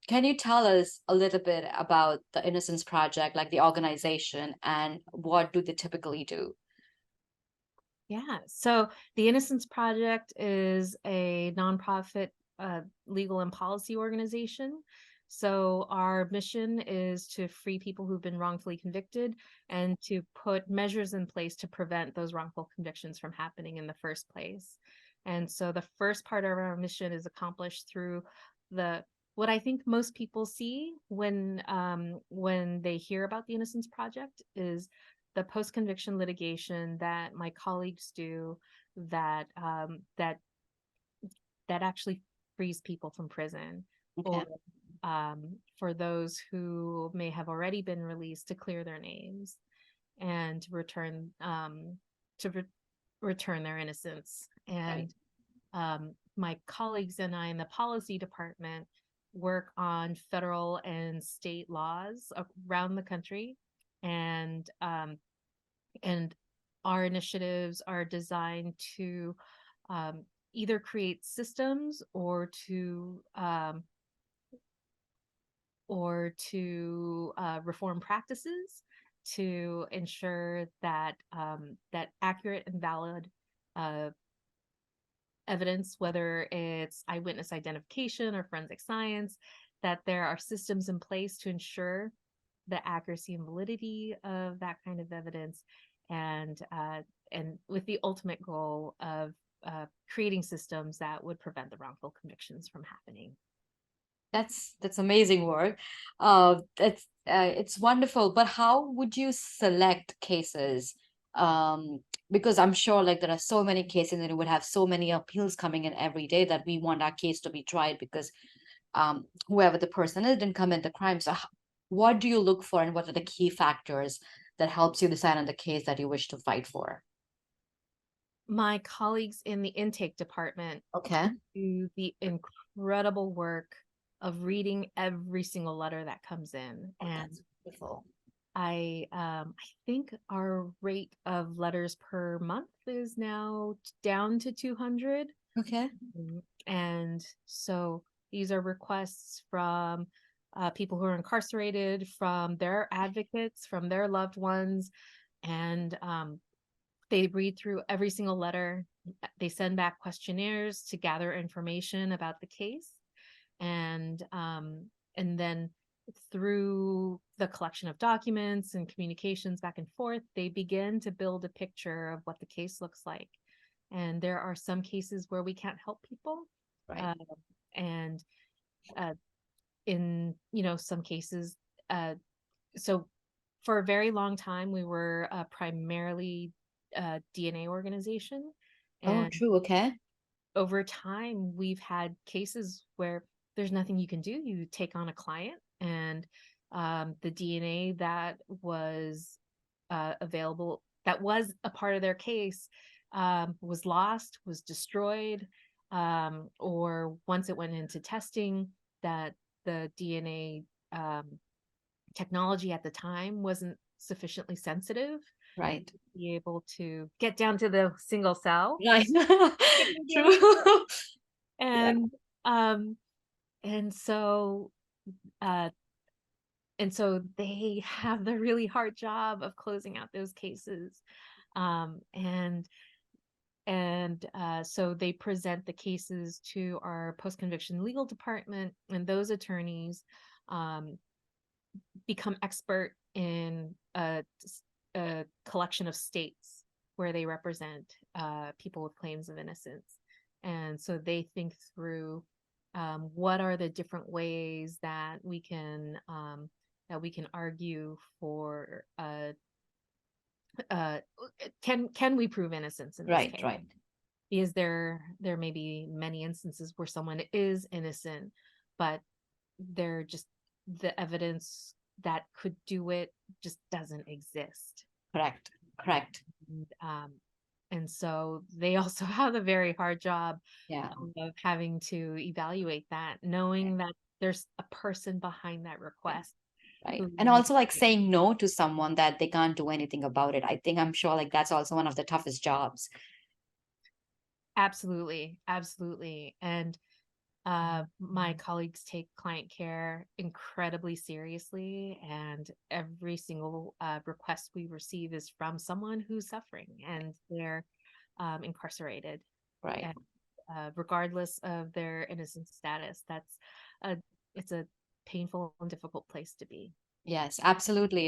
can you tell us a little bit about the Innocence Project, like the organization, and what do they typically do? Yeah. So the Innocence Project is a nonprofit legal and policy organization. So our mission is to free people who've been wrongfully convicted and to put measures in place to prevent those wrongful convictions from happening in the first place. And so the first part of our mission is accomplished through the what I think most people see when they hear about the Innocence Project is the post-conviction litigation that my colleagues do that that actually frees people from prison, or Okay. for those who may have already been released to clear their names and to re- return their innocence. Right. And my colleagues and I in the policy department work on federal and state laws around the country, and and our initiatives are designed to either create systems or to reform practices to ensure that that accurate and valid uh, evidence, whether it's eyewitness identification or forensic science, that there are systems in place to ensure the accuracy and validity of that kind of evidence, and and with the ultimate goal of creating systems that would prevent the wrongful convictions from happening. That's amazing work. That's it's wonderful. But how would you select cases? Because I'm sure like there are so many cases and it would have so many appeals coming in every day that we want our case to be tried because whoever the person is didn't commit the crime. So what do you look for and what are the key factors that helps you decide on the case that you wish to fight for? My colleagues in the intake department Okay. do the incredible work of reading every single letter that comes in, Oh, and that's beautiful. I think our rate of letters per month is now down to 200. Okay. And so these are requests from people who are incarcerated, from their advocates, from their loved ones, and they read through every single letter. They send back questionnaires to gather information about the case, and then through the collection of documents and communications back and forth, they begin to build a picture of what the case looks like. And there are some cases where we can't help people, Right. uh, and uh, in some cases, uh, so for a very long time we were primarily a DNA organization, Oh, and true. Okay. over time we've had cases where there's nothing you can do. You take on a client, and the DNA that was available, that was a part of their case, was lost, was destroyed, or once it went into testing, that the DNA technology at the time wasn't sufficiently sensitive Right. to be able to get down to the single cell. Right. True. Yeah. And um and so uh they have the really hard job of closing out those cases. um and so they present the cases to our post conviction legal department, and those attorneys um become expert in a collection of states where they represent people with claims of innocence. And so they think through what are the different ways that we can argue for uh, can we prove innocence in this Right. case? Right. Because there may be many instances where someone is innocent, but they're just the evidence that could do it just doesn't exist. Correct. Correct. And, and so they also have a very hard job Yeah. of having to evaluate that, knowing that there's a person behind that Yeah. request Right. And who. also like saying no to someone that they can't do anything about it. I'm sure like that's also one of the toughest jobs. Absolutely, absolutely. And My colleagues take client care incredibly seriously, and every single request we receive is from someone who's suffering and they're incarcerated. Right. And regardless of their innocent status, a it's a painful and difficult place to be. Yes, absolutely.